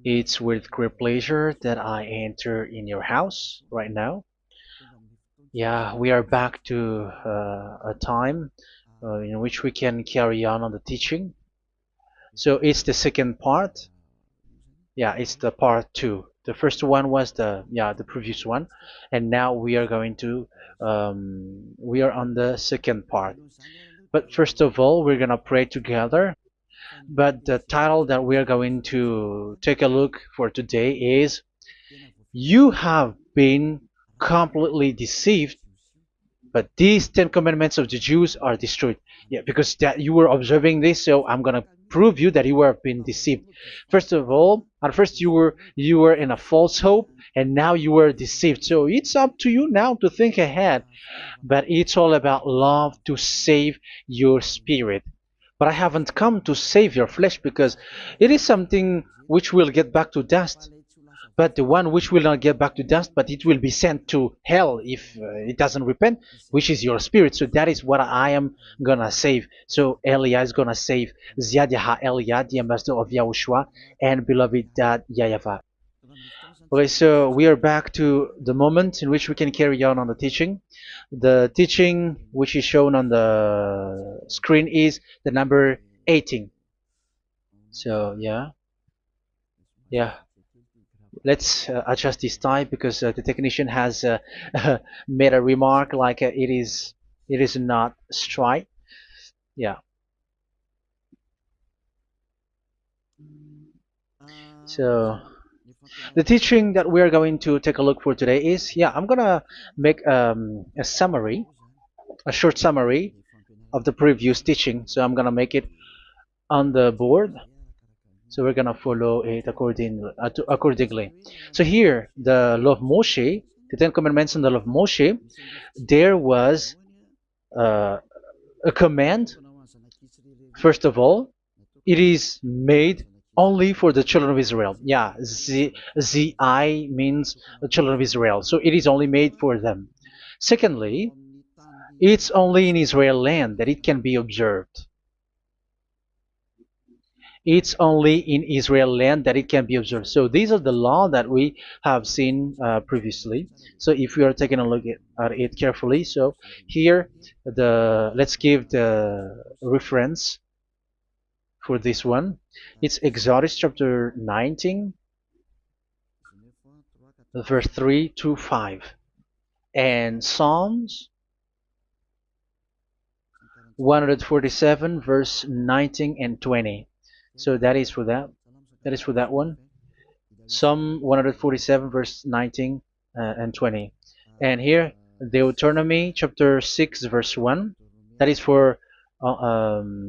It's with great pleasure that I enter in your house right now. Yeah, we are back to a time in which we can carry on the teaching. So it's the second part. Yeah, it's the part two. The first one was the previous one, and now we are going to we are on the second part. But first of all, we're gonna pray together. But the title that we are going to take a look for today is "You have been completely deceived, but these Ten Commandments of the Jews are destroyed." Yeah, because that you were observing this, so I'm gonna prove you that you were being deceived. First of all, at first you were in a false hope, and now you were deceived. So it's up to you now to think ahead. But it's all about love to save your spirit. But I haven't come to save your flesh because it is something which will get back to dust. But the one which will not get back to dust, but it will be sent to hell if it doesn't repent, which is your spirit. So that is what I am gonna save. So Elia is gonna save Ziadiha Elia, the ambassador of Yahushua, and beloved dad YAHVAH. Okay, so we are back to the moment in which we can carry on the teaching. The teaching which is shown on the screen is the number 18. So yeah, let's adjust this time because the technician has made a remark like it is not straight. Yeah. So the teaching that we are going to take a look for today is, I'm gonna make a summary, a short summary of the previous teaching. So I'm gonna make it on the board. So we're gonna follow it accordingly. So here, the law of Moshe, the Ten Commandments and the law of Moshe, there was uh, a command. First of all, it is made only for the children of Israel. Yeah, Z-I means the children of Israel. So it is only made for them. Secondly, it's only in Israel land that it can be observed. It's only in Israel land that it can be observed. So these are the law that we have seen previously. So if we are taking a look at it carefully, so here let's give the reference for this one. It's Exodus chapter 19, verse 3 to 5, and Psalms 147, verse 19 and 20. So that is for that. That is for that one. Psalm 147, verse 19 and 20. And here, Deuteronomy chapter 6, verse 1. That is for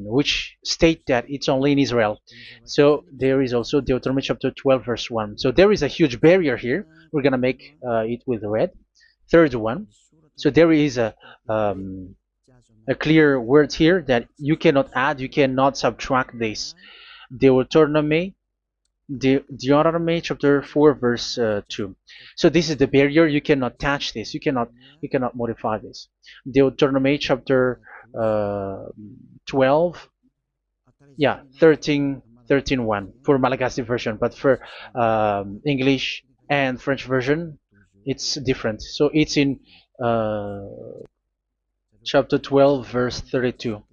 which state that it's only in Israel. So there is also Deuteronomy chapter 12, verse 1. So there is a huge barrier here. We're going to make it with red. Third one. So there is a clear word here that you cannot add, you cannot subtract this. Deuteronomy chapter 4, verse 2. So this is the barrier. You cannot touch this. You cannot modify this. Deuteronomy chapter 12, 13 1 for Malagasy version, but for English and French version, it's different. So it's in chapter 12, verse 32.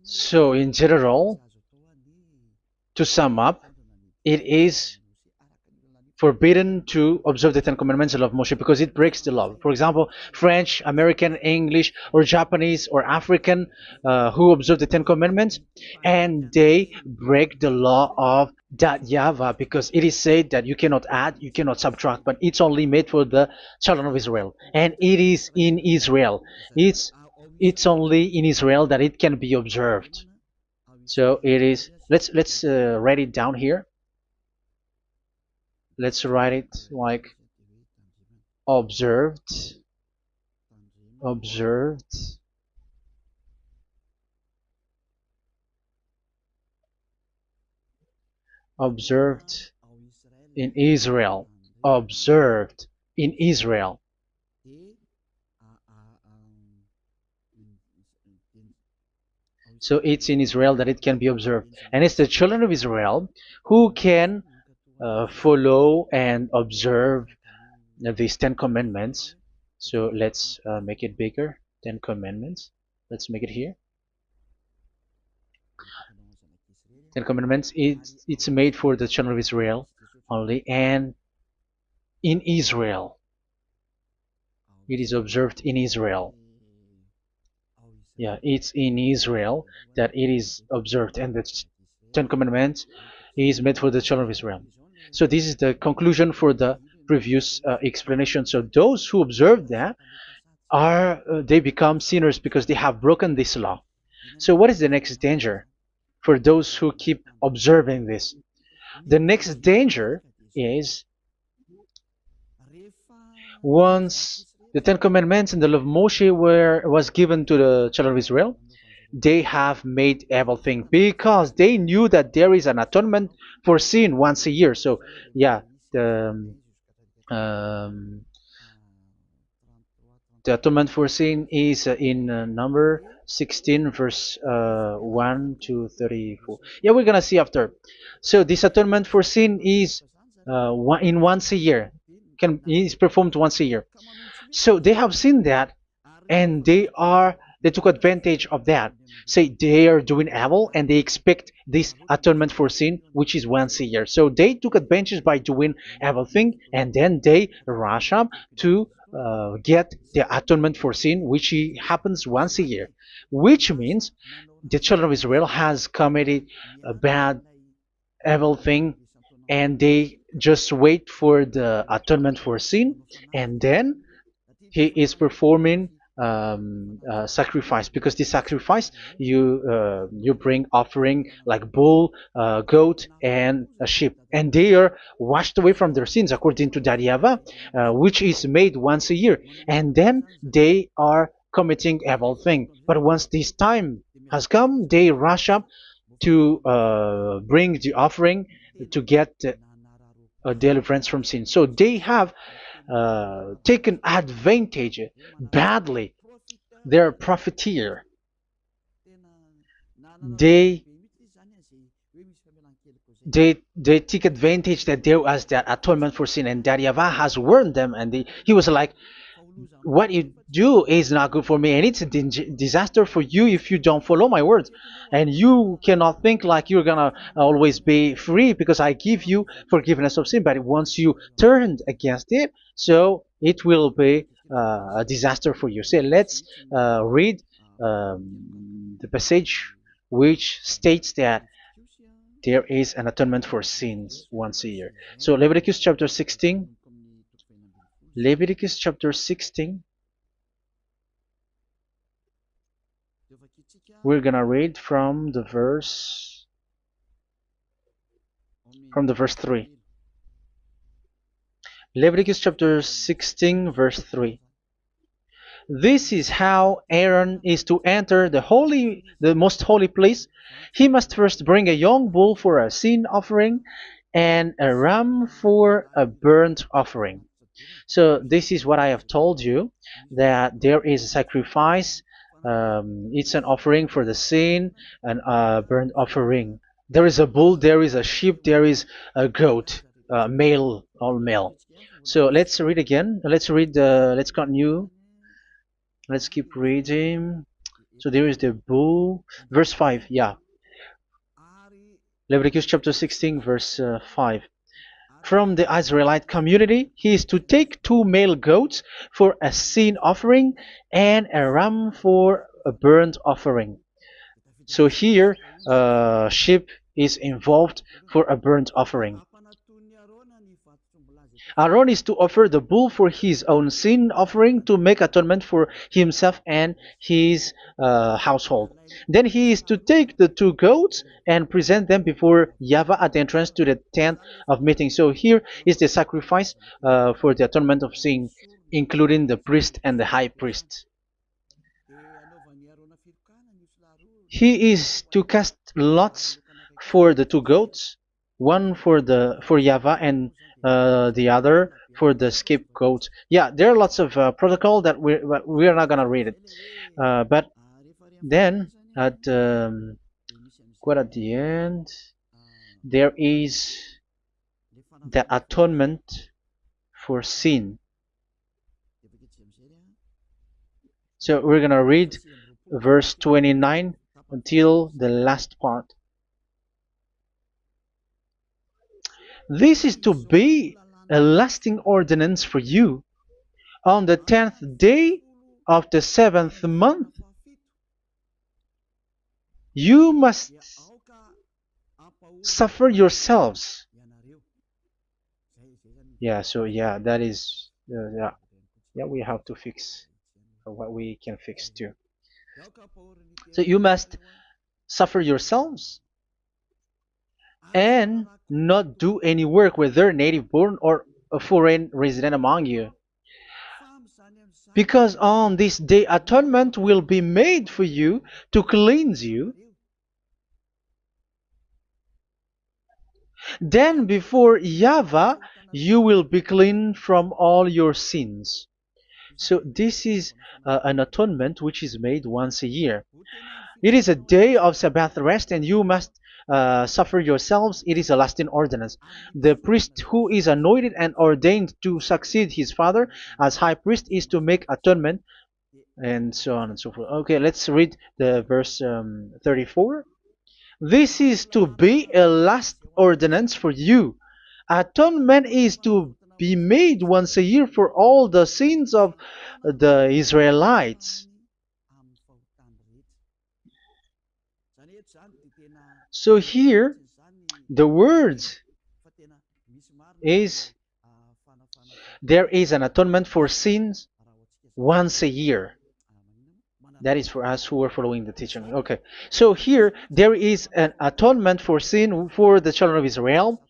So in general, to sum up, it is forbidden to observe the Ten Commandments and love Moshe because it breaks the law. For example, French, American, English, or Japanese or African who observe the Ten Commandments and they break the law of that YAHVAH because it is said that you cannot add, you cannot subtract, but it's only made for the children of Israel, and it is in Israel. It's only in Israel that it can be observed. So it is. Let's write it down here. Let's write it like observed, observed, observed in Israel, observed in Israel. So it's in Israel that it can be observed. And it's the children of Israel who can follow and observe these 10 commandments. So let's make it bigger. 10 commandments. Let's make it here. 10 commandments. It's made for the children of Israel only, and in Israel. It is observed in Israel. Yeah, it's in Israel that it is observed, and the 10 commandments is made for the children of Israel. So this is the conclusion for the previous explanation. So those who observe that are they become sinners because they have broken this law. So what is the next danger for those who keep observing this? The next danger is once the Ten Commandments and the law of Moshe was given to the children of Israel, they have made everything because they knew that there is an atonement for sin once a year. So yeah, um, the atonement for sin is in number 16 verse 1 to 34. Yeah, we're gonna see after. So this atonement for sin is in once a year, is performed once a year. So they have seen that, and they took advantage of that. Say they are doing evil and they expect this atonement for sin, which is once a year. So they took advantage by doing evil thing, and then they rush up to get the atonement for sin, which happens once a year, which means the children of Israel has committed a bad evil thing, and they just wait for the atonement for sin, and then he is performing sacrifice, because the sacrifice you bring offering like bull, goat, and a sheep, and they are washed away from their sins according to that YAHVAH, which is made once a year, and then they are committing evil thing. But once this time has come, they rush up to bring the offering to get deliverance from sin. So they have taken advantage badly. They're a profiteer. They they take advantage that there was that atonement for sin, and that YAHVAH has warned them, and he was like, what you do is not good for me, and it's a disaster for you if you don't follow my words. And you cannot think like you're gonna always be free because I give you forgiveness of sin, but once you turned against it, so it will be a disaster for you. So let's read the passage which states that there is an atonement for sins once a year. So Leviticus chapter 16. Leviticus chapter 16. We're gonna read from the verse 3. Leviticus chapter 16 verse 3. This is how Aaron is to enter the most holy place. He must first bring a young bull for a sin offering and a ram for a burnt offering. So this is what I have told you, that there is a sacrifice. It's an offering for the sin, and a burnt offering. There is a bull, there is a sheep, there is a goat, male, all male. So let's read again. Let's continue. Let's keep reading. So there is the bull, verse 5. Yeah, Leviticus chapter 16 verse 5. From the Israelite community, he is to take 2 male goats for a sin offering and a ram for a burnt offering. So here, sheep is involved for a burnt offering. Aaron is to offer the bull for his own sin offering to make atonement for himself and his household. Then he is to take the 2 goats and present them before YAHVAH at the entrance to the tent of meeting. So here is the sacrifice for the atonement of sin, including the priest and the high priest. He is to cast lots for the 2 goats, one for YAHVAH and the other for the scapegoat. Yeah, there are lots of protocol that we are not gonna read it, but then at quite at the end, there is the atonement for sin. So we're gonna read verse 29 until the last part. This is to be a lasting ordinance for you. On the 10th day of the 7th month, you must suffer yourselves. Yeah, so yeah, that is, yeah, we have to fix what we can fix too. So you must suffer yourselves and not do any work, whether native born or a foreign resident among you. Because on this day atonement will be made for you to cleanse you. Then before YAHVAH you will be clean from all your sins. So this is an atonement which is made once a year. It is a day of Sabbath rest, and you must suffer yourselves. It is a lasting ordinance. The priest who is anointed and ordained to succeed his father as high priest is to make atonement, and so on and so forth. Okay, let's read the verse 34. This is to be a last ordinance for you. Atonement is to be made once a year for all the sins of the Israelites. So here, the words is there is an atonement for sins once a year. That is for us who are following the teaching. Okay, so here there is an atonement for sin for the children of Israel,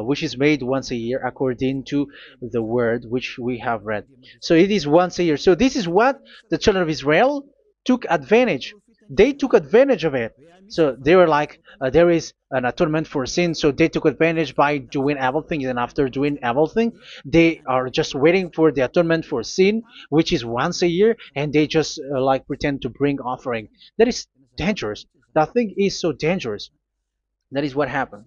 which is made once a year according to the word which we have read. So it is once a year. So this is what the children of Israel took advantage. They took advantage of it. So they were like, there is an atonement for sin, so they took advantage by doing evil things, and after doing evil things, they are just waiting for the atonement for sin, which is once a year, and they just like pretend to bring offering. That is dangerous. That thing is so dangerous. That is what happened.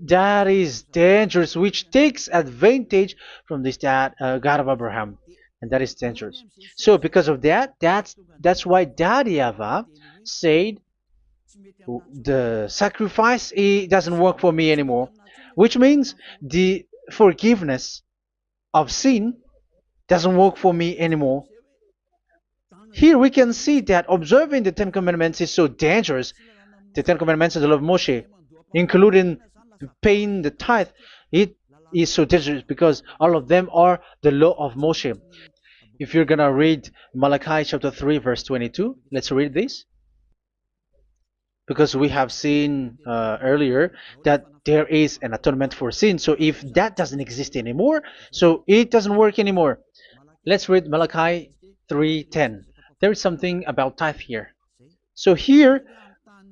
That is dangerous, which takes advantage from this God of Abraham, and that is dangerous. So because of that, that's why Daddy Ava said the sacrifice it doesn't work for me anymore, which means the forgiveness of sin doesn't work for me anymore. Here we can see that observing the Ten Commandments is so dangerous. The Ten Commandments of the law of Moshe, including paying the tithe, it is so dangerous because all of them are the law of Moshe. If you're gonna read Malachi chapter 3 verse 22, let's read this. Because we have seen earlier that there is an atonement for sin. So if that doesn't exist anymore, so it doesn't work anymore. Let's read Malachi 3:10. There is something about tithe here. So here,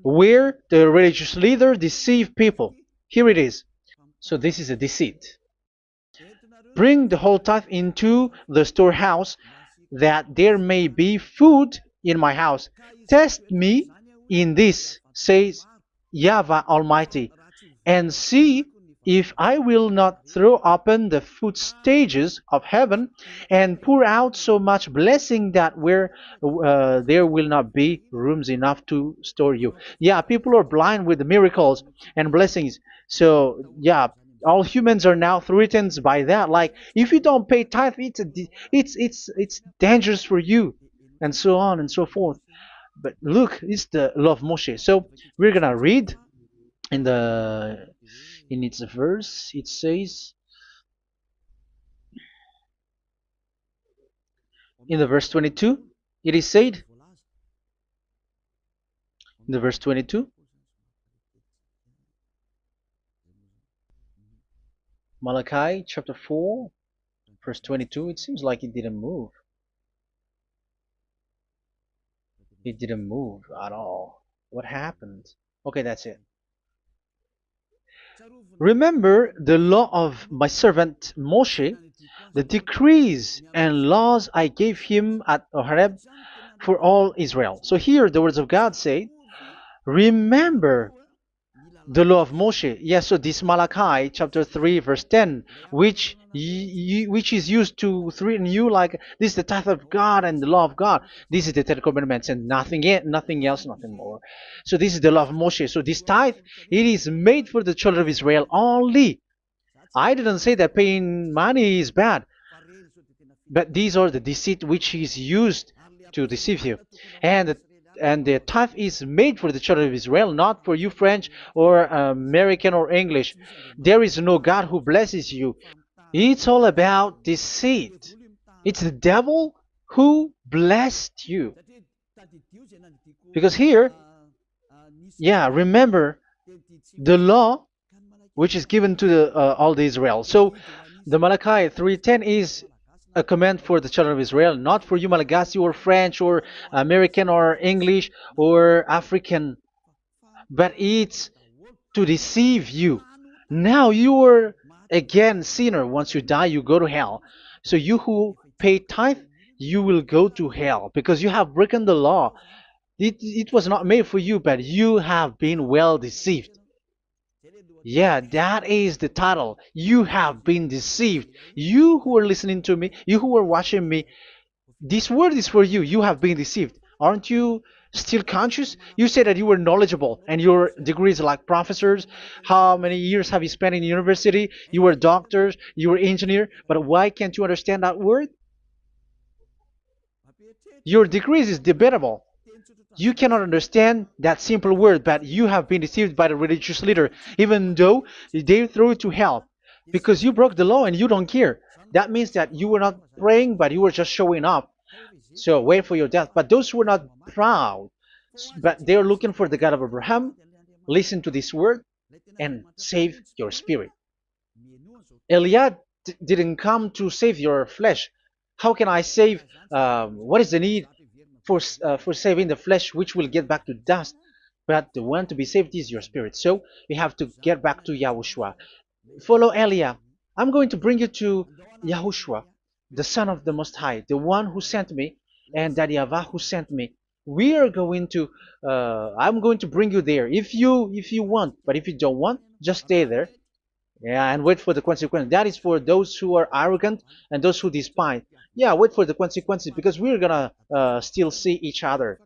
where the religious leader deceive people, here it is. So this is a deceit. Bring the whole tithe into the storehouse, that there may be food in my house. Test me in this, says YAHVAH Almighty, and see if I will not throw open the food stages of heaven and pour out so much blessing that where there will not be rooms enough to store you. Yeah, people are blind with the miracles and blessings. So yeah, all humans are now threatened by that. Like if you don't pay tithe, it's dangerous for you, and so on and so forth. But look, it's the law of Moshe. So we're gonna read in its verse. It says in the verse 22. It is said in the verse 22. Malachi chapter 4 verse 22. It seems like it didn't move. It didn't move at all. What happened? Okay, that's it. Remember the law of my servant Moshe, the decrees and laws I gave him at Horeb for all Israel. So here the words of God say, remember the law of Moshe. Yes, so this Malachi chapter 3 verse 10, which is used to threaten you like this is the tithe of God and the law of God. This is the Ten Commandments and nothing else, nothing more. So this is the law of Moshe. So this tithe, it is made for the children of Israel only. I didn't say that paying money is bad, but these are the deceit which is used to deceive you. And the tithe is made for the children of Israel, not for you French or American or English. There is no God who blesses you. It's all about deceit. It's the devil who blessed you. Because here, yeah, remember the law which is given to all the Israel. So the Malachi 3:10 is a command for the children of Israel, not for you Malagasy or French or American or English or African, but it's to deceive you. Now you are again sinner. Once you die, you go to hell. So you who pay tithe, you will go to hell because you have broken the law. It was not made for you, but you have been well deceived. Yeah, that is the title. You have been deceived. You who are listening to me, you who are watching me, this word is for you. You have been deceived. Aren't you still conscious? You said that you were knowledgeable and your degrees like professors. How many years have you spent in university? You were doctors, you were engineer, but why can't you understand that word? Your degrees is debatable. You cannot understand that simple word, but you have been deceived by the religious leader, even though they throw you to hell because you broke the law and you don't care. That means that you were not praying, but you were just showing up. So wait for your death. But those who are not proud, but they are looking for the God of Abraham, listen to this word and save your spirit. Eliad didn't come to save your flesh. How can I save? What is the need for saving the flesh, which will get back to dust? But the one to be saved is your spirit. So we have to get back to YAHOSHUAH. Follow Eliah. I'm going to bring you to YAHOSHUAH, the Son of the Most High, the one who sent me, and that YAHVAH who sent me. We are going to. I'm going to bring you there if you want, but if you don't want, just stay there. Yeah, and wait for the consequence. That is for those who are arrogant and those who despise. Yeah, wait for the consequences because we're gonna still see each other.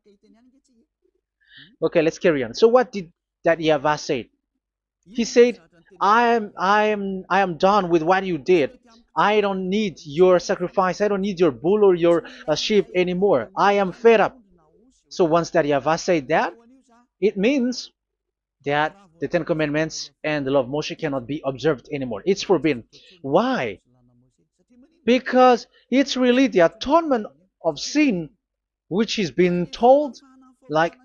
Okay, let's carry on. So what did that YAHVAH say? He said, I am done with what you did. I don't need your sacrifice. I don't need your bull or your sheep anymore. I am fed up. So once that YAHVAH said that, it means that the Ten Commandments and the law of Moshe cannot be observed anymore. It's forbidden. Why? Because it's really the atonement of sin which is being told, like,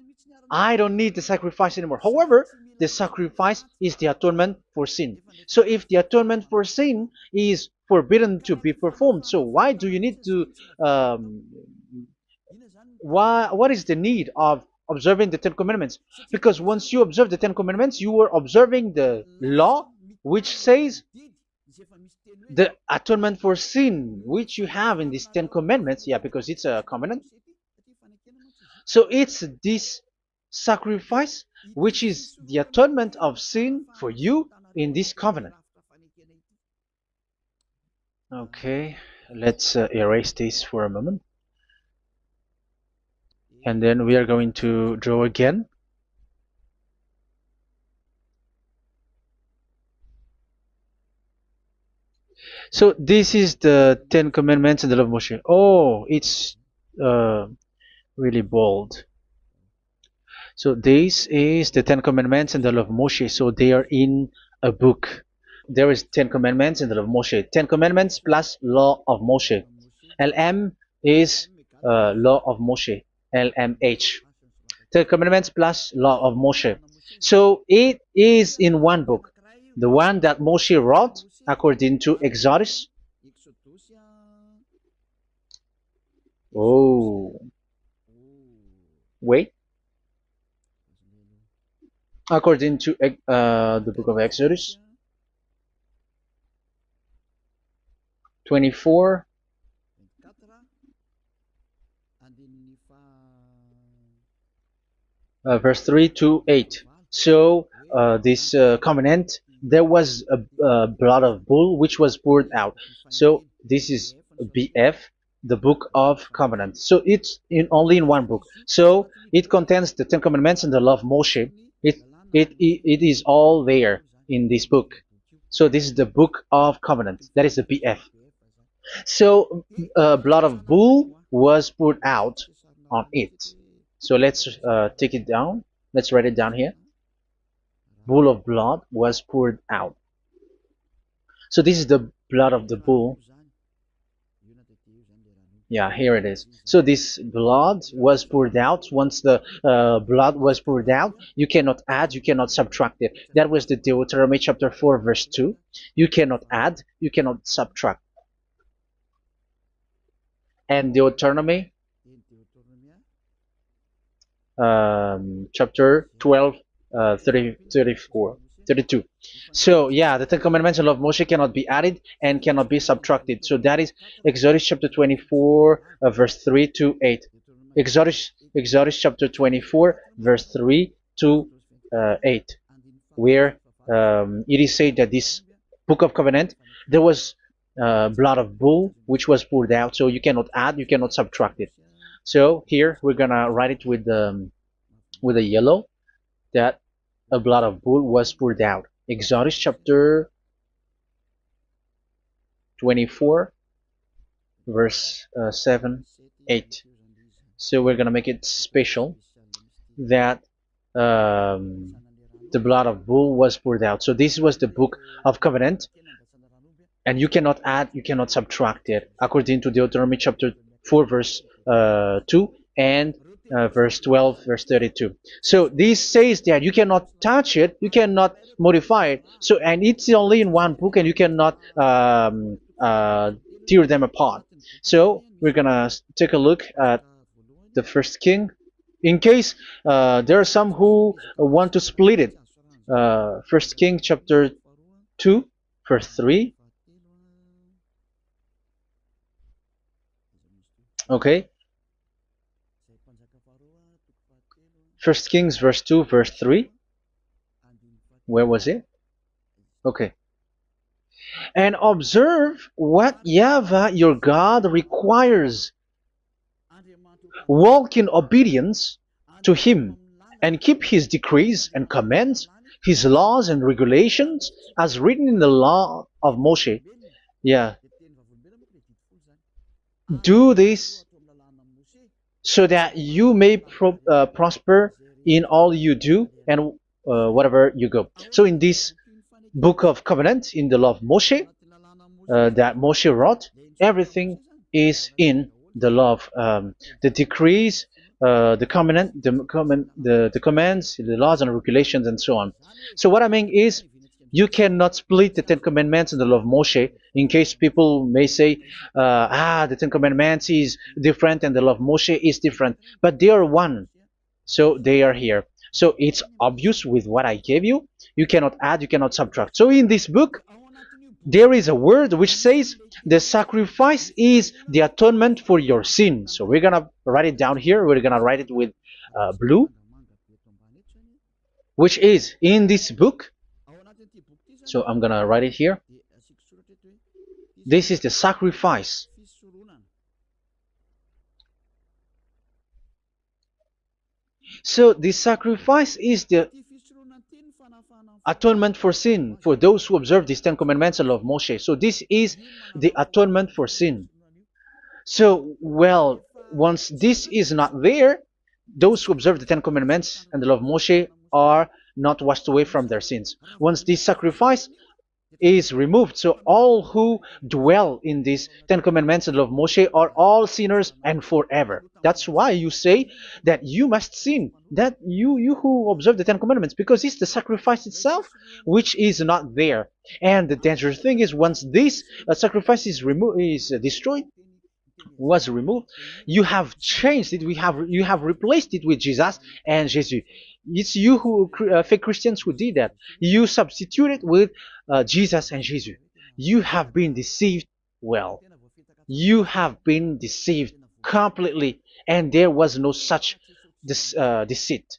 I don't need the sacrifice anymore. However, the sacrifice is the atonement for sin. So if the atonement for sin is forbidden to be performed, so why do you need to what is the need of observing the Ten Commandments? Because once you observe the Ten Commandments, you are observing the law which says the atonement for sin which you have in these Ten Commandments. Yeah, because it's a covenant. So it's this sacrifice which is the atonement of sin for you in this covenant. Okay, let's erase this for a moment. And then we are going to draw again. So this is the Ten Commandments and the law of Moshe. Oh, it's really bold. So this is the Ten Commandments and the law of Moshe. So they are in a book. There is Ten Commandments and the law of Moshe. Ten Commandments plus law of Moshe. LM is law of Moshe. LMH. Ten Commandments plus law of Moshe. So it is in one book. The one that Moshe wrote according to Exodus. Oh, wait. According to the book of Exodus 24, verse 3 to 8. So this covenant, there was a blood of bull which was poured out. So this is BF, the book of covenant. So it's only in one book. So it contains the Ten Commandments and the law of Moshe. It is all there in this book. So this is the book of covenant. That is the BF. So blood of bull was poured out on it. So let's take it down. Let's write it down here. Bull of blood was poured out. So this is the blood of the bull. Yeah, here it is. So this blood was poured out. Once the blood was poured out, you cannot add, you cannot subtract it. That was the Deuteronomy chapter 4, verse 2. You cannot add, you cannot subtract. And Deuteronomy chapter 12, 32. So yeah, the Ten Commandments and law of Moshe cannot be added and cannot be subtracted. So that is Exodus chapter 24, verse 3 to 8. Exodus chapter 24, verse 3 to 8, where it is said that this book of covenant, there was blood of bull which was poured out. So you cannot add, you cannot subtract it. So here we're gonna write it with a yellow, that a blood of bull was poured out. Exodus chapter 24, verse 7, 8. So we're gonna make it special that the blood of bull was poured out. So this was the book of covenant, and you cannot add, you cannot subtract it, according to Deuteronomy chapter 4, verse 2 and verse 12, verse 32. So this says that you cannot touch it, you cannot modify it. So, and it's only in one book, and you cannot tear them apart. So we're gonna take a look at the first king, in case there are some who want to split it. First King chapter 2, verse 3. Okay. First Kings verse 2, verse 3. Where was it? Okay. And observe what YAHVAH your God requires. Walk in obedience to him, and keep his decrees and commands, his laws and regulations, as written in the law of Moshe. Yeah. Do this so that you may prosper in all you do and whatever you go. So in this book of covenant, in the law of Moshe, that Moshe wrote, everything is in the law of the decrees, the covenant, the commands, the laws and regulations, and so on. So what I mean is, you cannot split the Ten Commandments and the law of Moshe. In case people may say, the Ten Commandments is different and the law of Moshe is different, but they are one. So they are here. So it's obvious with what I gave you. You cannot add, you cannot subtract. So in this book, there is a word which says the sacrifice is the atonement for your sin. So we're gonna write it down here. We're gonna write it with blue, which is in this book. So I'm gonna write it here. This is the sacrifice. So the sacrifice is the atonement for sin for those who observe these Ten Commandments and law of Moshe. So this is the atonement for sin. So, well, once this is not there, those who observe the Ten Commandments and the law of Moshe are not washed away from their sins. Once this sacrifice is removed, so all who dwell in these Ten Commandments and law of Moshe are all sinners and forever. That's why you say that you must sin, that you who observe the Ten Commandments, because it's the sacrifice itself which is not there. And the dangerous thing is, once this sacrifice is destroyed, was removed, you have changed it. You have replaced it with Jesus and Jesus. It's you who fake Christians who did that. You substitute it with Jesus and Jesus. You have been deceived Well, you have been deceived completely, and there was no such deceit.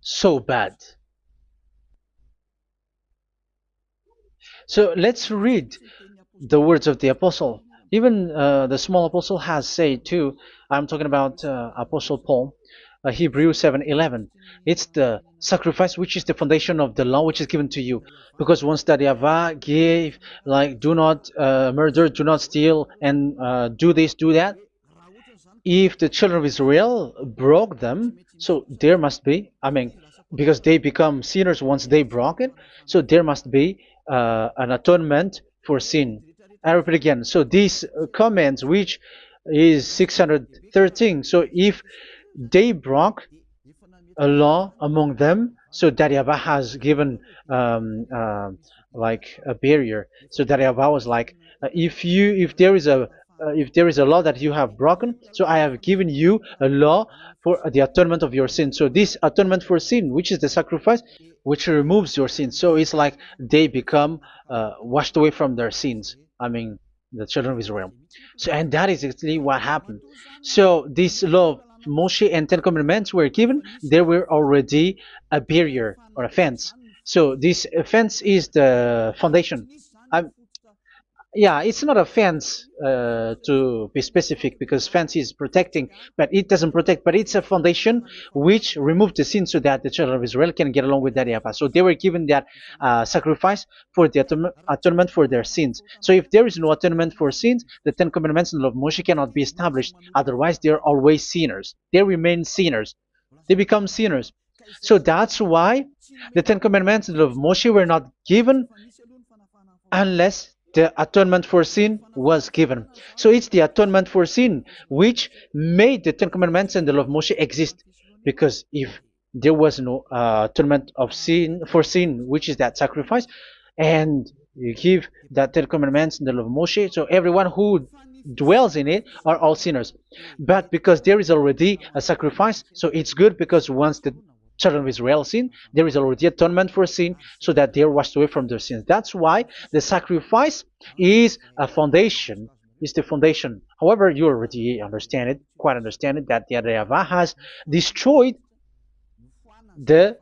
So bad. So let's read the words of the apostle. Even the small apostle has said too. I'm talking about Apostle Paul, Hebrews 7:11. It's the sacrifice which is the foundation of the law which is given to you. Because once that Yahweh gave, like, do not murder, do not steal, and do this, do that, if the children of Israel broke them, so there must be, I mean, because they become sinners once they broke it, so there must be an atonement for sin. I repeat again. So these comments, which is 613, so if they broke a law among them, so Daryaba has given like a barrier. So Daryaba was like, if there is a law that you have broken, so I have given you a law for the atonement of your sin. So this atonement for sin, which is the sacrifice, which removes your sin. So it's like they become washed away from their sins. I mean, the children of Israel. So, and that is exactly what happened. So this law of Moshe and Ten Commandments were given. There were already a barrier or a fence. So this fence is the foundation. I, yeah, it's not a fence to be specific, because fence is protecting, but it doesn't protect. But it's a foundation which removed the sin so that the children of Israel can get along with that Yahweh. So they were given that sacrifice for the atonement for their sins. So if there is no atonement for sins, the Ten Commandments and the law of Moshe cannot be established. Otherwise, they're always sinners. They remain sinners. They become sinners. So that's why the Ten Commandments and the law of Moshe were not given unless the atonement for sin was given. So it's the atonement for sin which made the Ten Commandments and the law of Moshe exist. Because if there was no atonement of sin for sin, which is that sacrifice, and you give that Ten Commandments and the law of Moshe, so everyone who dwells in it are all sinners. But because there is already a sacrifice, so it's good, because once the children of Israel sin, there is already atonement for sin, so that they are washed away from their sins. That's why the sacrifice is a foundation, is the foundation. However, you already understand it, quite understand it, that the YAHVAH has destroyed the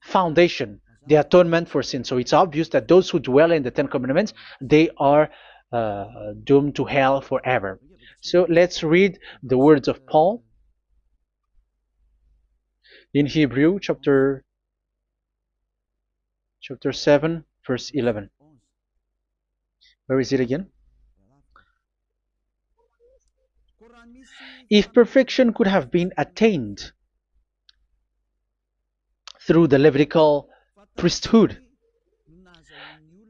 foundation, the atonement for sin. So it's obvious that those who dwell in the Ten Commandments, they are doomed to hell forever. So let's read the words of Paul in Hebrew chapter 7 verse 11. Where is it again? If perfection could have been attained through the Levitical priesthood,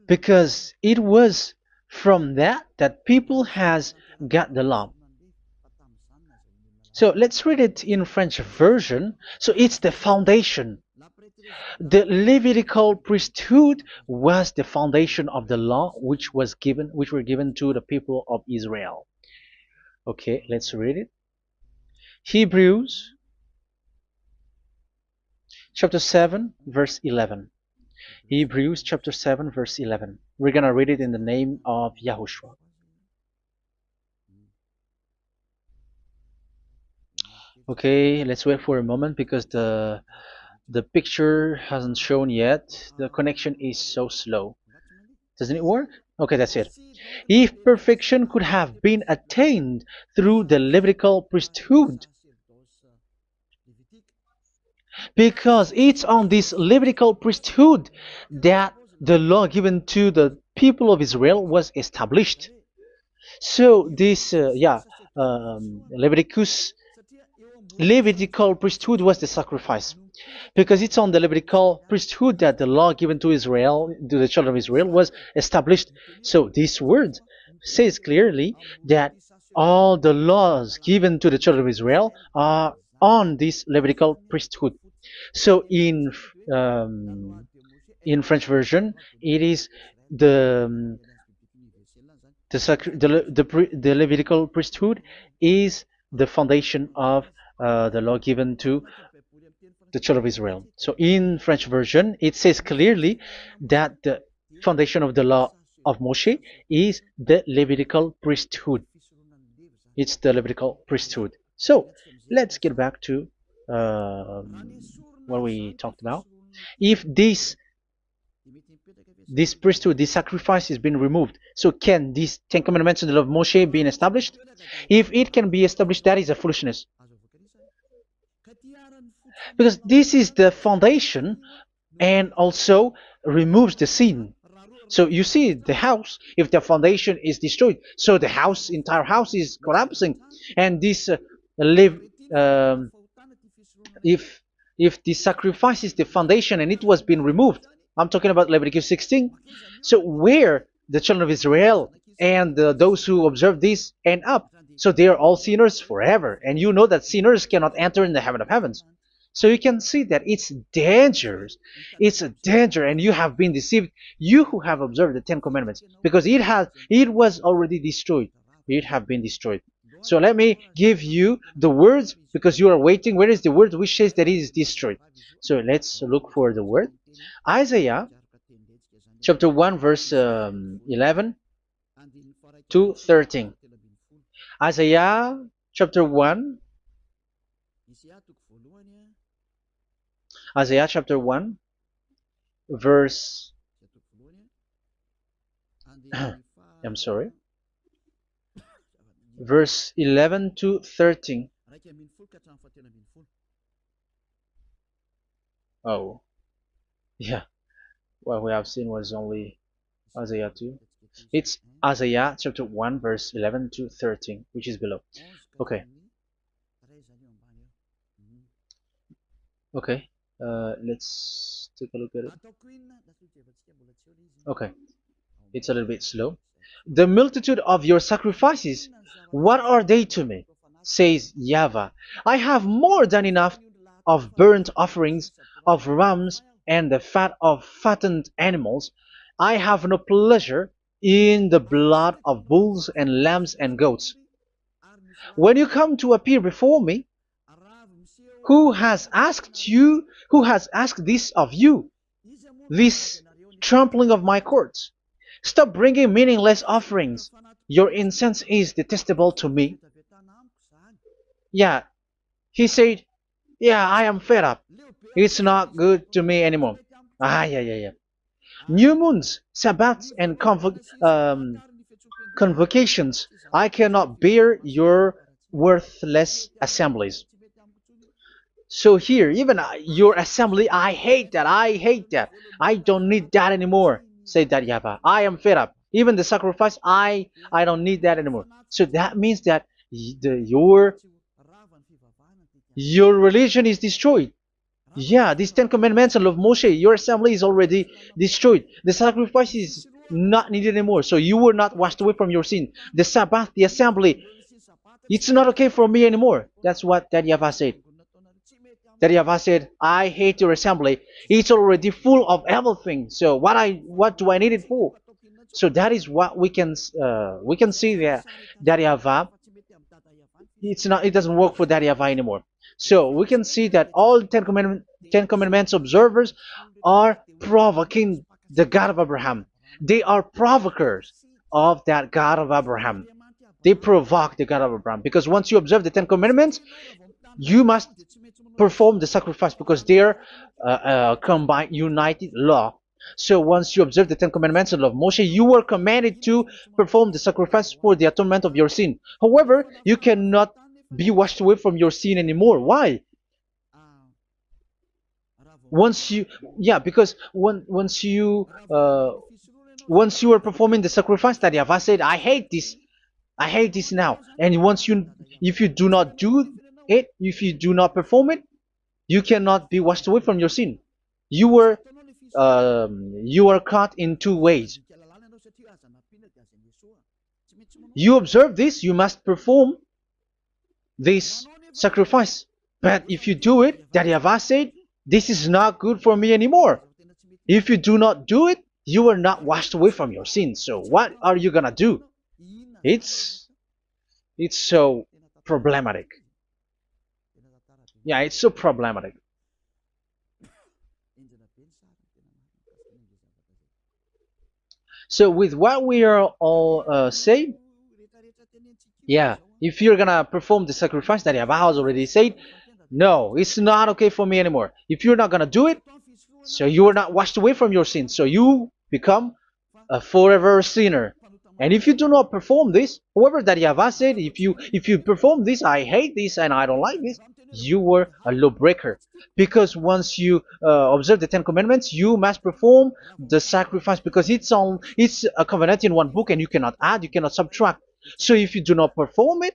because it was from that people has got the law. So let's read it in French version. So it's the foundation. The Levitical priesthood was the foundation of the law which were given to the people of Israel. Okay, let's read it. Hebrews chapter 7 verse 11. Hebrews chapter 7 verse 11. We're going to read it in the name of YAHOSHUAH. Okay, let's wait for a moment, because the picture hasn't shown yet. The connection is so slow. Doesn't it work? Okay, that's it. If perfection could have been attained through the Levitical priesthood, because it's on this Levitical priesthood that the law given to the people of Israel was established. So this, Levitical priesthood was the sacrifice, because it's on the Levitical priesthood that the law given to Israel, to the children of Israel, was established. So this word says clearly that all the laws given to the children of Israel are on this Levitical priesthood. So in French version, it is the Levitical priesthood is the foundation of the law given to the children of Israel. So in French version, it says clearly that the foundation of the law of Moshe is the Levitical priesthood. It's the Levitical priesthood. So let's get back to what we talked about. If this priesthood, this sacrifice is being removed, so can these Ten Commandments and the law of Moshe be established? If it can be established, that is a foolishness. Because this is the foundation and also removes the sin. So you see the house, if the foundation is destroyed, so the house, entire house is collapsing. And this live, um, if the sacrifice is the foundation and it was being removed, I'm talking about Leviticus 16. So where the children of Israel and those who observe this end up, so they are all sinners forever. And you know that sinners cannot enter in the heaven of heavens. So you can see that it's dangerous. It's a danger, and you have been deceived. You who have observed the Ten Commandments, because it was already destroyed. It have been destroyed. So let me give you the words, because you are waiting. Where is the word which says that it is destroyed? So let's look for the word. Isaiah chapter 1 verse 11 to 13. Isaiah chapter 1. Isaiah chapter 1 verse I'm sorry, verse 11 to 13. Oh, yeah, what we have seen was only Isaiah 2. It's Isaiah chapter 1 verse 11 to 13, which is below. Okay. Okay. Let's take a look at it. Okay. It's a little bit slow. The multitude of your sacrifices, what are they to me? Says YAHVAH. I have more than enough of burnt offerings, of rams, and the fat of fattened animals. I have no pleasure in the blood of bulls and lambs and goats. When you come to appear before me, who has asked this of you, this trampling of my courts? Stop bringing meaningless offerings. Your incense is detestable to me. Yeah, he said, yeah, I am fed up. It's not good to me anymore. Yeah. New moons, Sabbaths, and convocations. I cannot bear your worthless assemblies. So here, even your assembly, I hate that. I hate that. I don't need that anymore. Say that, YAHVAH. I am fed up. Even the sacrifice, I don't need that anymore. So that means that your religion is destroyed. Yeah, these Ten Commandments and of Moshe, your assembly is already destroyed. The sacrifice is not needed anymore. So you were not washed away from your sin. The Sabbath, the assembly, it's not okay for me anymore. That's what that YAHVAH said. That YAHVAH said, I hate your assembly. It's already full of everything. So what do I need it for? So that is what we can see there. That YAHVAH, it doesn't work for that YAHVAH anymore. So we can see that all Ten Commandments observers are provoking the God of Abraham. They are provokers of that God of Abraham. They provoke the God of Abraham, because once you observe the Ten Commandments, you must perform the sacrifice, because they're combined, united law. So once you observe the Ten Commandments and love Moshe, you were commanded to perform the sacrifice for the atonement of your sin. However, you cannot be washed away from your sin anymore. Why? Because once you are performing the sacrifice, that YAHVAH said, I hate this now. And if you do not do it, if you do not perform it, you cannot be washed away from your sin. You are caught in two ways. You observe this, you must perform this sacrifice. But if you do it, that YAHVAH said, this is not good for me anymore. If you do not do it, you are not washed away from your sins. So what are you gonna do? It's so problematic. Yeah, it's so problematic. So with what we are all saying, yeah, if you're gonna perform the sacrifice that Yahweh has already said, no, it's not okay for me anymore. If you're not gonna do it, so you are not washed away from your sins, so you become a forever sinner. And if you do not perform this, whoever that Yahweh said, if you perform this, I hate this and I don't like this, you were a lawbreaker. Because once you observe the Ten Commandments, you must perform the sacrifice because it's a covenant in one book and you cannot add, you cannot subtract. So if you do not perform it,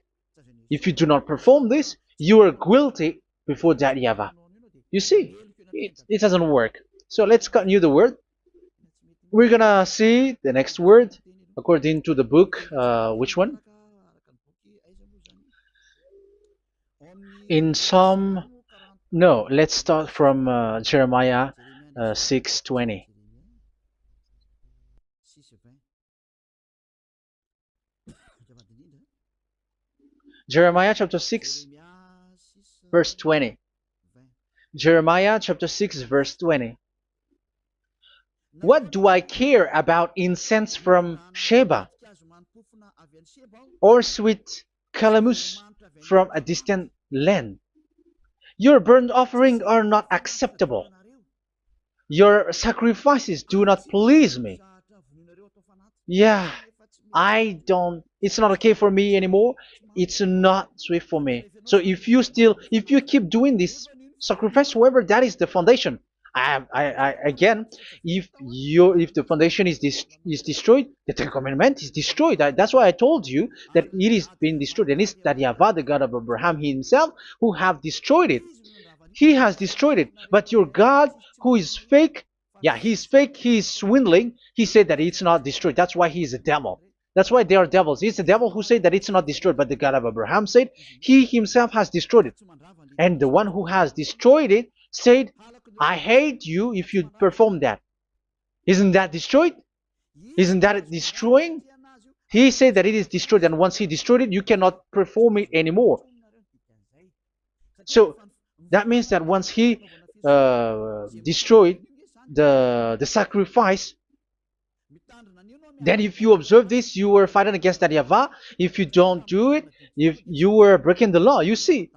if you do not perform this, you are guilty before that Yahweh. You see, it doesn't work. So let's continue the word. We're gonna see the next word according to the book. Which one? In Psalm. No, let's start from Jeremiah 6:20. Jeremiah chapter 6, verse 20. Jeremiah chapter 6, verse 20. What do I care about incense from Sheba or sweet calamus from a distant land? Your burnt offerings are not acceptable. Your sacrifices do not please me. Yeah, it's not okay for me anymore. It's not sweet for me. So if you keep doing this sacrifice, however, that is the foundation. Again, if the foundation is destroyed, the Ten Commandment is destroyed. That's why I told you that it is being destroyed, and it's that Yahweh, the God of Abraham himself, who have destroyed it. He has destroyed it. But your God, who is fake, yeah, he's fake, he's swindling. He said that it's not destroyed. That's why he is a devil. That's why they are devils. It's the devil who said that it's not destroyed, but the God of Abraham said he himself has destroyed it. And the one who has destroyed it said, I hate you if you perform that. Isn't that destroyed? Isn't that destroying? He said that it is destroyed, and once he destroyed it, you cannot perform it anymore. So that means that once he destroyed the sacrifice, then if you observe this, you were fighting against that Yahweh. If you don't do it, if you were breaking the law, you see,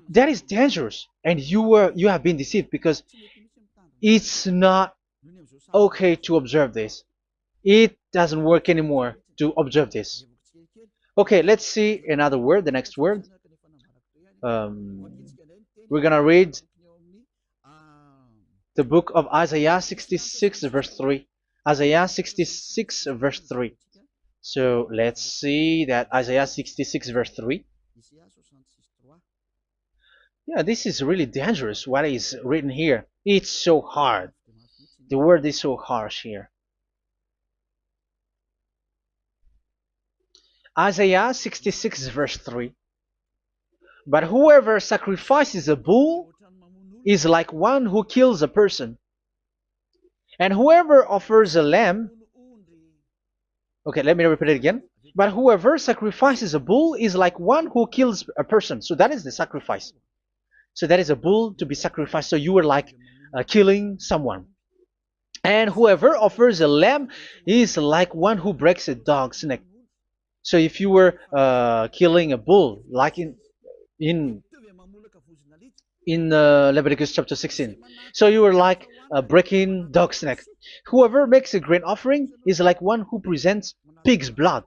that is dangerous, and you have been deceived because it's not okay to observe this. It doesn't work anymore to observe this. Okay, let's see another word, the next word. We're gonna read the book of Isaiah 66 verse 3. Isaiah 66 verse 3. So let's see that Isaiah 66 verse 3. Yeah, this is really dangerous what is written here. It's so hard. The word is so harsh here. Isaiah 66 verse 3. But whoever sacrifices a bull is like one who kills a person. And whoever offers a lamb... Okay, let me repeat it again. But whoever sacrifices a bull is like one who kills a person. So that is the sacrifice. So that is a bull to be sacrificed. So you were like killing someone. And whoever offers a lamb is like one who breaks a dog's neck. So if you were killing a bull, like in Leviticus chapter 16, so you were like breaking dog's neck. Whoever makes a grain offering is like one who presents pig's blood,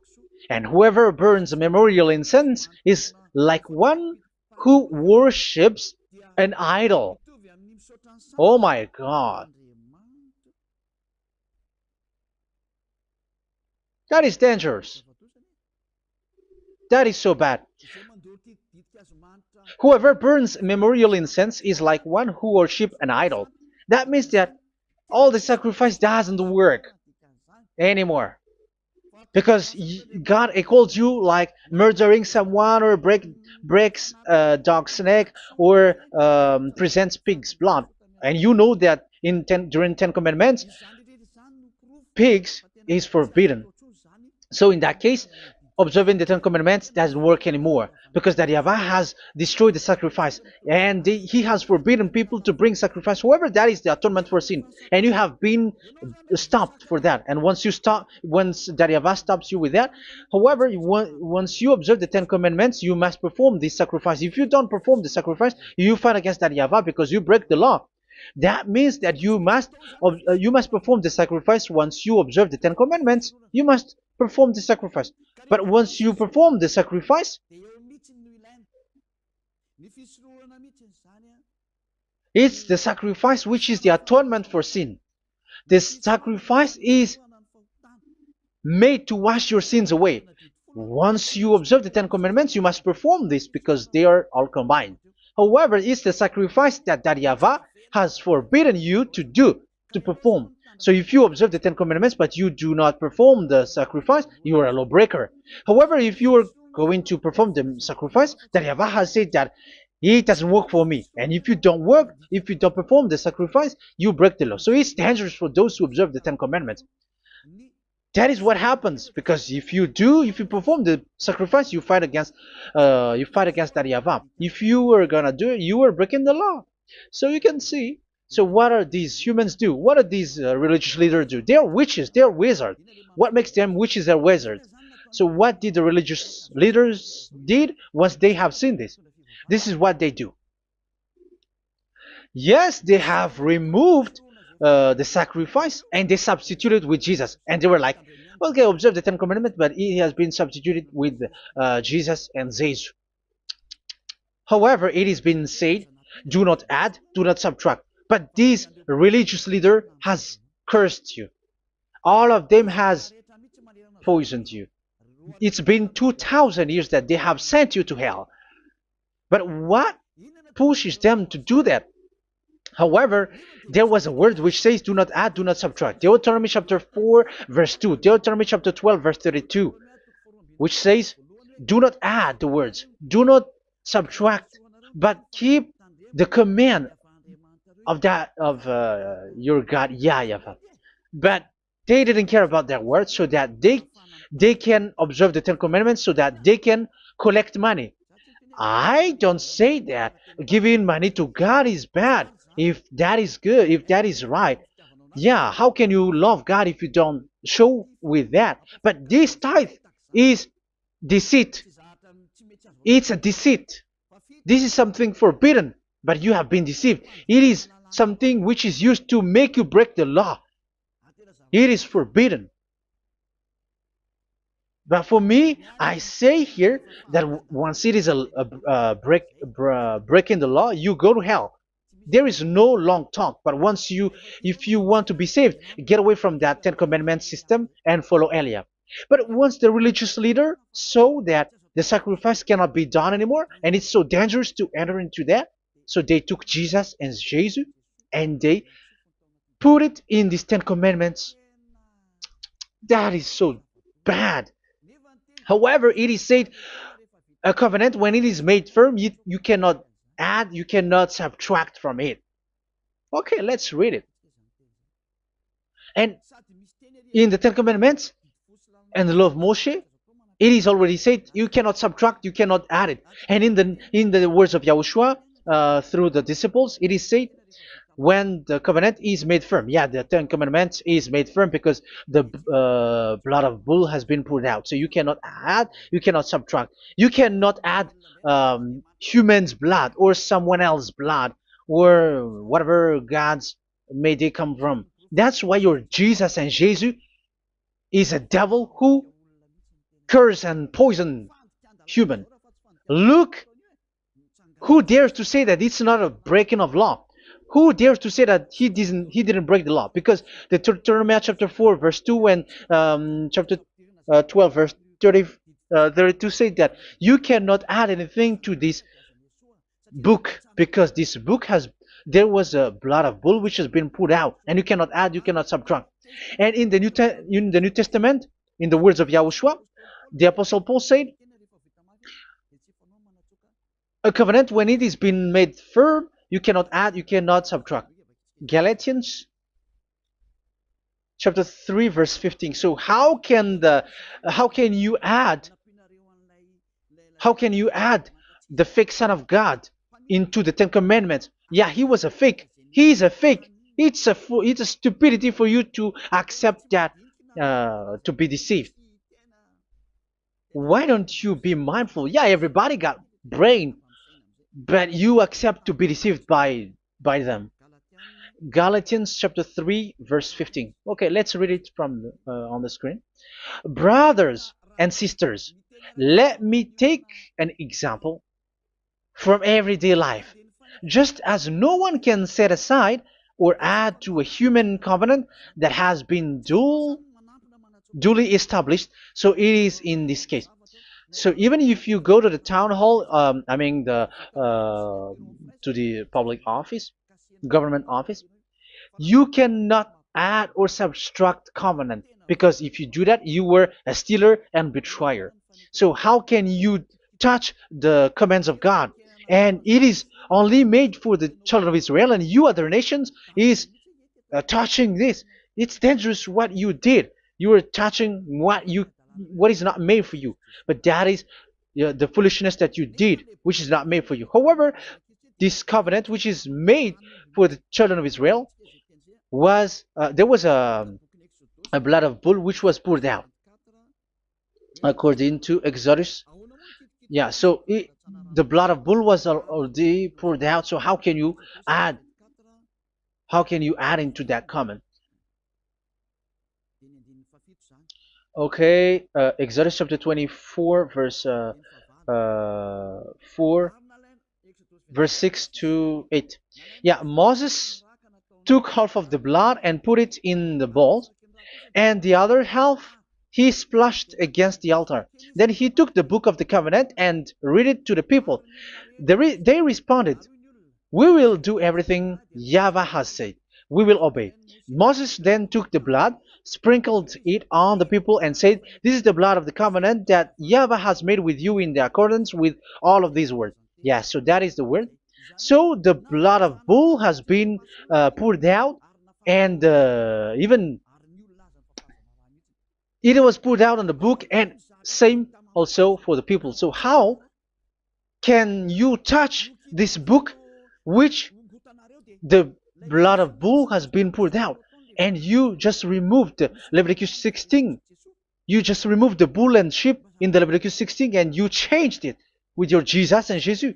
and whoever burns a memorial incense is like one who worships an idol. Oh my God. That is dangerous. That is so bad. Whoever burns memorial incense is like one who worships an idol. That means that all the sacrifice doesn't work anymore. Because God calls you like murdering someone or breaks a dog's neck or presents pig's blood. And you know that during Ten Commandments, pigs is forbidden. So in that case, observing the Ten Commandments doesn't work anymore because that Yahweh has destroyed the sacrifice and he has forbidden people to bring sacrifice. However, that is the atonement for sin, and you have been stopped for that. And once you stop, once that Yahweh stops you with that, however, once you observe the Ten Commandments, you must perform this sacrifice. If you don't perform the sacrifice, you fight against that Yahweh because you break the law. That means that you must perform the sacrifice. Once you observe the Ten Commandments, you must perform the sacrifice. But once you perform the sacrifice, it's the sacrifice which is the atonement for sin. This sacrifice is made to wash your sins away. Once you observe the Ten Commandments, you must perform this because they are all combined. However, it's the sacrifice that Yahweh has forbidden you to do, to perform. So if you observe the Ten Commandments but you do not perform the sacrifice, you are a lawbreaker. However, if you are going to perform the sacrifice, that Yahweh has said that it doesn't work for me. And if you don't perform the sacrifice, you break the law. So it's dangerous for those who observe the Ten Commandments. That is what happens, because if you perform the sacrifice, you fight against that Yahweh. If you are gonna do it, you are breaking the law. So you can see. So what are these humans do? What are these religious leaders do? They are witches. They are wizards. What makes them witches and wizards? So what did the religious leaders did once they have seen this? This is what they do. Yes, they have removed the sacrifice and they substituted with Jesus, and they were like, okay, observe the Ten Commandments, but it has been substituted with Jesus and Jesus. However, it has been said, do not add, do not subtract. But this religious leader has cursed you. All of them has poisoned you. It's been 2,000 years that they have sent you to hell. But what pushes them to do that? However, there was a word which says, do not add, do not subtract. Deuteronomy chapter 4, verse 2. Deuteronomy chapter 12, verse 32. Which says, do not add the words. Do not subtract. But keep the command of your God, YAHVAH. But they didn't care about their words, so that they can observe the Ten Commandments, so that they can collect money. I don't say that giving money to God is bad. If that is good, if that is right, yeah, how can you love God if you don't show with that? But this tithe is deceit. It's a deceit. This is something forbidden, but you have been deceived. It is something which is used to make you break the law. It is forbidden. But for me, I say here that once it is breaking the law, you go to hell. There is no long talk. But if you want to be saved, get away from that Ten Commandments system and follow Eliab. But once the religious leader saw that the sacrifice cannot be done anymore, and it's so dangerous to enter into that, so they took Jesus and Jesus and they put it in these Ten Commandments. That is so bad. However, it is said, a covenant, when it is made firm, you cannot add, you cannot subtract from it. Okay, let's read it. And in the Ten Commandments and the law of Moshe, it is already said, you cannot subtract, you cannot add it. And in the words of YAHOSHUAH, through the disciples, it is said, when the covenant is made firm. Yeah, the Ten Commandments is made firm because the blood of bull has been poured out. So you cannot add, you cannot subtract. You cannot add human's blood or someone else's blood or whatever gods may they come from. That's why your Jesus and Jesus is a devil who curse and poison human. Look, who dares to say that it's not a breaking of law? Who dares to say that he didn't break the law? Because the Deuteronomy chapter 4 verse 2 and chapter 12 verse 32 say that you cannot add anything to this book, because this book there was a blood of bull which has been put out, and you cannot add, you cannot subtract. And in the New Testament, in the words of YAHOSHUAH, the Apostle Paul said, a covenant, when it is been made firm, you cannot add, you cannot subtract. Galatians chapter 3 verse 15. So how can you add How can you add the fake Son of God into the Ten Commandments? Yeah, he was a fake. He is a fake. It's a stupidity for you to accept that, to be deceived. Why don't you be mindful? Yeah, everybody got brain, but you accept to be deceived by them. Galatians chapter 3 verse 15. Okay, let's read it from on the screen. Brothers and sisters, let me take an example from everyday life. Just as no one can set aside or add to a human covenant that has been duly established, so it is in this case. So even if you go to the town hall, I mean to the public office, government office, you cannot add or subtract covenant, because if you do that, you were a stealer and betrayer. So how can you touch the commands of God? And it is only made for the children of Israel, and you other nations is touching this. It's dangerous what you did. You are touching what is not made for you. But that is the foolishness that you did, which is not made for you. However, this covenant, which is made for the children of Israel, was there was a blood of bull which was poured out according to Exodus. Yeah, so the blood of bull was already poured out. So add how can you add into that comment? Okay, Exodus chapter 24 verse 4 verse 6 to 8. Yeah, Moses took half of the blood and put it in the bowl, and the other half he splashed against the altar. Then he took the book of the covenant and read it to the people. They responded, "We will do everything YAHVAH has said. We will obey." Moses then took the blood, sprinkled it on the people, and said, "This is the blood of the covenant that YAHVAH has made with you in the accordance with all of these words." Yeah, so that is the word. So the blood of bull has been poured out, and even it was poured out on the book, and same also for the people. So how can you touch this book which the blood of bull has been poured out, and you just removed Leviticus 16? You just removed the bull and sheep in the Leviticus 16, and you changed it with your Jesus and Jesus.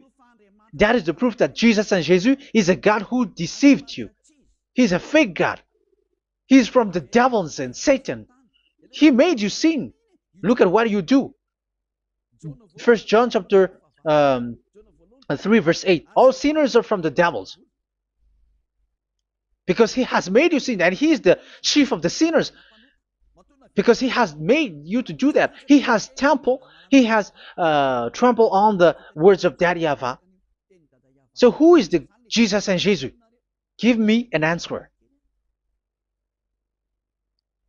That is the proof that Jesus and Jesus is a God who deceived you. He's a fake God. He's from the devils and Satan. He made you sin. Look at what you do. First John chapter 3 verse 8. All sinners are from the devils, because he has made you sin, and he is the chief of the sinners, because he has made you to do that. He has trampled on the words of Daddy YAHVAH. So who is the Jesus and Jesus? Give me an answer.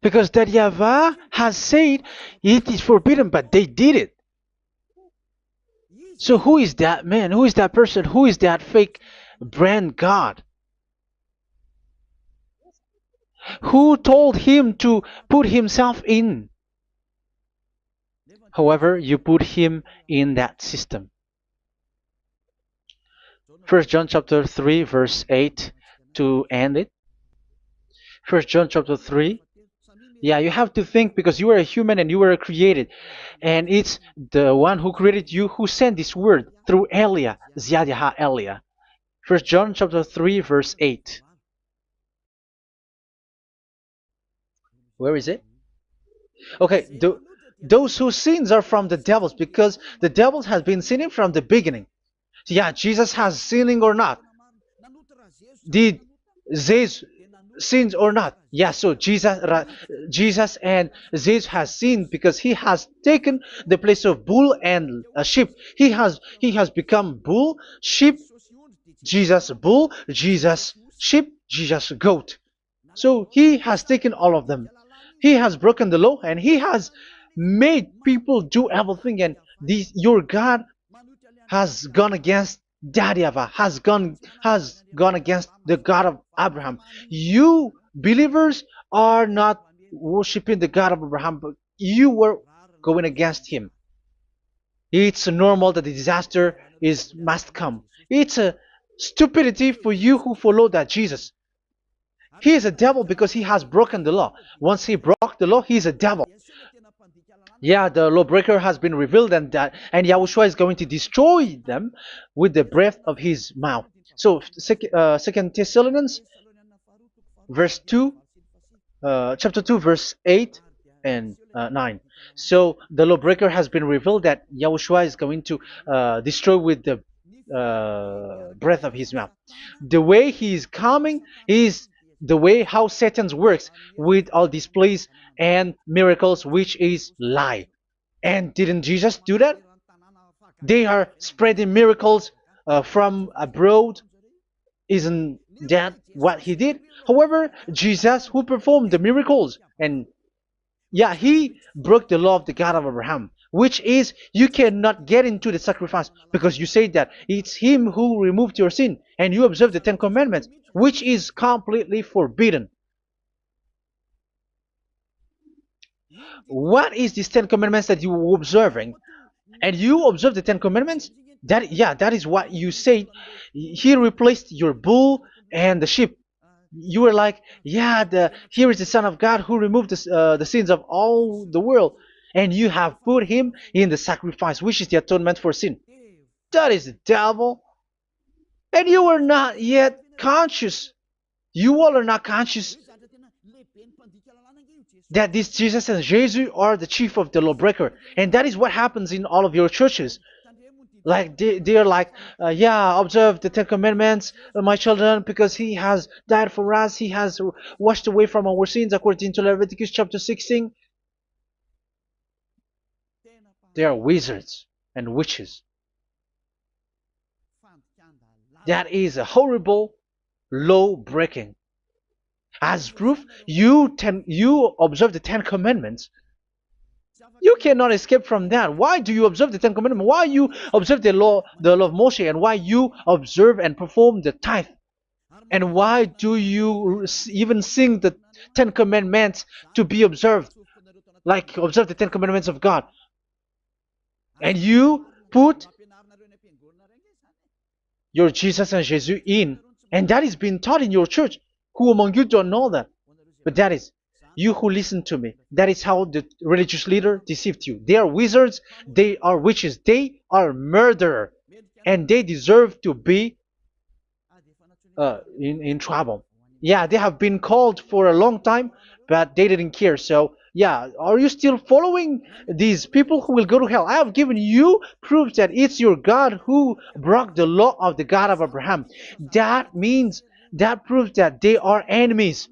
Because Daddy YAHVAH has said it is forbidden, but they did it. So who is that man? Who is that person? Who is that fake brand God? Who told him to put himself in? However, you put him in that system. First John chapter 3 verse 8 to end it. First John chapter 3. Yeah, you have to think, because you are a human and you were created. And it's the one who created you who sent this word through Elia, Ziadiha Elia. First John chapter 3 verse 8. Where is it? Okay, those whose sins are from the devils, because the devils has been sinning from the beginning. Yeah, Jesus has sinning or not? Did Zeus sins or not? Yeah, so Jesus and Zeus has sinned, because he has taken the place of bull and a sheep. He has become bull, sheep, Jesus bull, Jesus sheep, Jesus goat. So he has taken all of them. He has broken the law, and he has made people do everything. And your God has gone against Daddy YAHVAH, has gone against the God of Abraham. You believers are not worshiping the God of Abraham, but you were going against him. It's normal that the disaster is must come. It's a stupidity for you who follow that Jesus. He is a devil because he has broken the law. Once he broke the law, he is a devil. Yeah, the lawbreaker has been revealed, and Yahushua is going to destroy them with the breath of his mouth. So, Second Thessalonians, verse 2, chapter 2, verse 8 and 9. So the lawbreaker has been revealed that Yahushua is going to destroy with the breath of his mouth. The way he is coming is the way how Satan works with all displays and miracles, which is lie. And didn't Jesus do that? They are spreading miracles from abroad. Isn't that what he did? However, Jesus, who performed the miracles, and yeah, he broke the law of the God of Abraham, which is you cannot get into the sacrifice because you say that it's him who removed your sin, and you observe the Ten Commandments, which is completely forbidden. What is these Ten Commandments that you were observing? And you observe the Ten Commandments? That is what you said. He replaced your bull and the sheep. You were like, yeah, here is the Son of God who removed the sins of all the world, and you have put him in the sacrifice, which is the atonement for sin. That is the devil. And you are not yet conscious. You all are not conscious that this Jesus and Jesus are the chief of the lawbreaker. And that is what happens in all of your churches. Like they are like, yeah, observe the Ten Commandments, my children, because he has died for us. He has washed away from our sins according to Leviticus chapter 16. They are wizards and witches. That is a horrible law breaking. As proof, you observe the Ten Commandments. You cannot escape from that. Why do you observe the Ten Commandments? Why you observe the law of Moshe, and why you observe and perform the tithe? And why do you even sing the Ten Commandments to be observed? Like observe the Ten Commandments of God. And you put your Jesus and Jesus in. And that is being taught in your church. Who among you don't know that? But that is you who listen to me. That is how the religious leader deceived you. They are wizards. They are witches. They are murderers. And they deserve to be in trouble. Yeah, they have been called for a long time, but they didn't care. So, yeah, are you still following these people who will go to hell? I have given you proof that it's your God who broke the law of the God of Abraham. That means, that proves that they are enemies.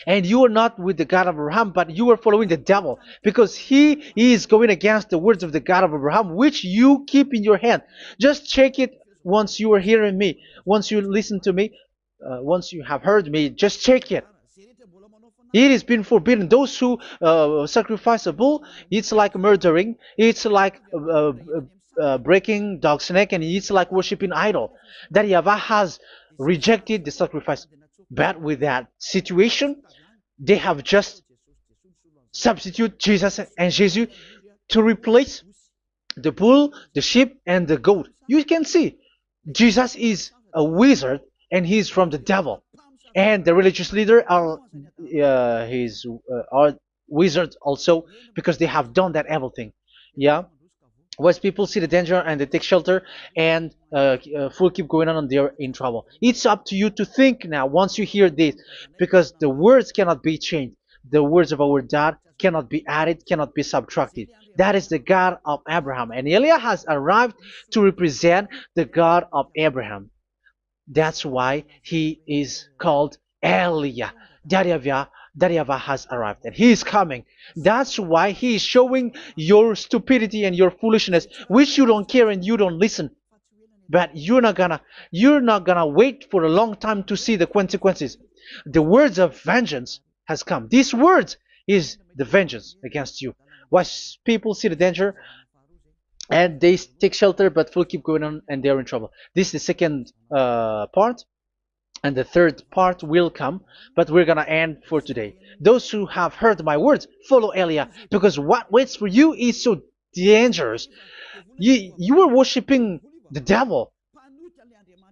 And you are not with the God of Abraham, but you are following the devil, because he is going against the words of the God of Abraham, which you keep in your hand. Just check it once you are hearing me. Once you listen to me, once you have heard me, just check it. It has been forbidden. Those who sacrifice a bull, it's like murdering. It's like breaking dog's neck, and it's like worshiping idol. That YAHVAH has rejected the sacrifice. But with that situation, they have just substitute Jesus and Jesus to replace the bull, the sheep, and the goat. You can see Jesus is a wizard, and he's from the devil. And the religious leader are wizards also, because they have done that evil thing. Yeah. Once people see the danger and they take shelter, and full keep going on, and they're in trouble. It's up to you to think now once you hear this, because the words cannot be changed. The words of our God cannot be added, cannot be subtracted. That is the God of Abraham, and Eliah has arrived to represent the God of Abraham. That's why he is called Eliah. YAHVAH has arrived, and he is coming. That's why he is showing your stupidity and your foolishness, which you don't care and you don't listen. But you're not gonna wait for a long time to see the consequences. The words of vengeance has come. These words is the vengeance against you. Watch people see the danger and they take shelter, but will keep going on, and they're in trouble. This is the second part. And the third part will come, but we're gonna end for today. Those who have heard my words, follow Eliah, because what waits for you is so dangerous. You were worshiping the devil.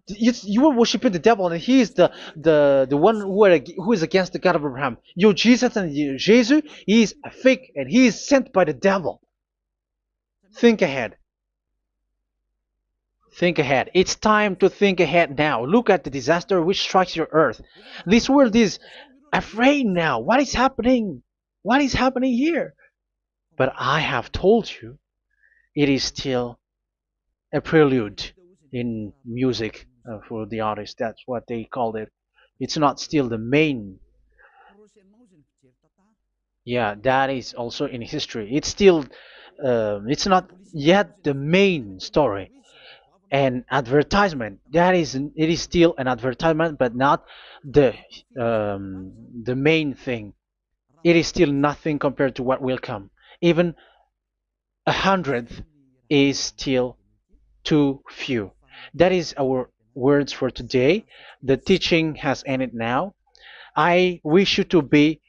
You were worshiping the devil, and he is the one who is against the God of Abraham. Your Jesus and your Jesus, he is a fake, and he is sent by the devil. Think ahead. Think ahead. It's time to think ahead now. Look at the disaster which strikes your earth. This world is afraid now. What is happening? What is happening here? But I have told you, it is still a prelude in music for the artist. That's what they called it. It's not still the main. Yeah, that is also in history. It's still, it's not yet the main story. And advertisement, that is, it is still an advertisement, but not the the main thing. It is still nothing compared to what will come. Even a hundredth is still too few. That is our words for today. The teaching has ended now. I wish you to be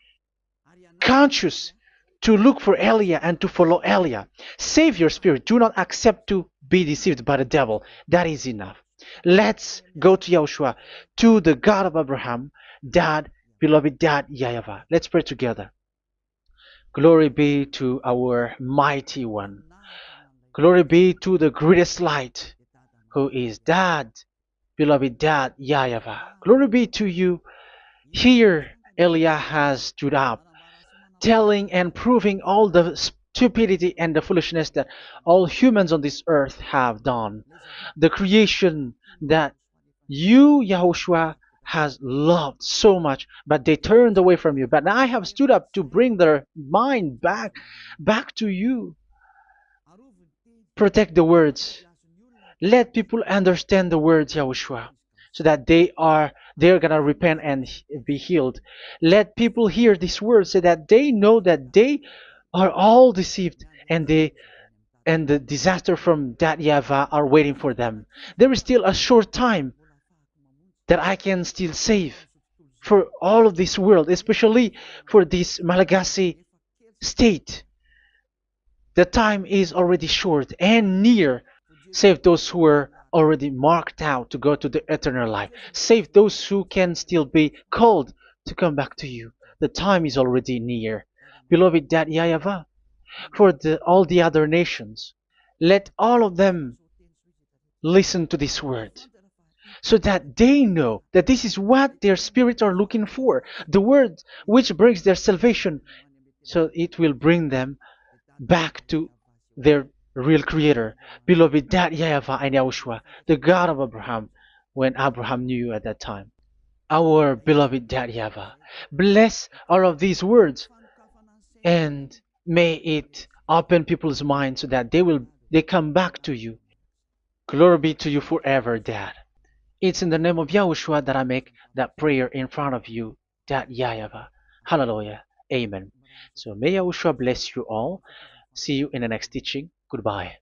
conscious, to look for Elia and to follow Elia. Save your spirit. Do not accept to be deceived by the devil. That is enough. Let's go to Yahushua, to the God of Abraham, Dad, beloved Dad, YAHVAH. Let's pray together. Glory be to our mighty one. Glory be to the greatest light, who is Dad, beloved Dad, YAHVAH. Glory be to you. Here, Elia has stood up, telling and proving all the stupidity and the foolishness that all humans on this earth have done. The creation that you, Yahushua, has loved so much, but they turned away from you. But now I have stood up to bring their mind back to you. Protect the words. Let people understand the words, Yahushua, so that they're gonna repent and be healed. Let people hear these words so that they know that they are all deceived, and the disaster from that YAHVAH are waiting for them. There is still a short time that I can still save for all of this world, especially for this Malagasy state. The time is already short and near. Save those who are already marked out to go to the eternal life. Save those who can still be called to come back to you. The time is already near. Beloved Dad YAHVAH, for all the other nations, let all of them listen to this word, so that they know that this is what their spirits are looking for, the word which brings their salvation, so it will bring them back to their real creator, beloved Dad YAHVAH and Yahushua, the God of Abraham, when Abraham knew you at that time. Our beloved Dad YAHVAH, bless all of these words, and may it open people's minds so that they come back to you. Glory be to you forever, Dad. It's in the name of Yahushua that I make that prayer in front of you, Dad YAHVAH. Hallelujah. Amen. So may Yahushua bless you all. See you in the next teaching. Goodbye.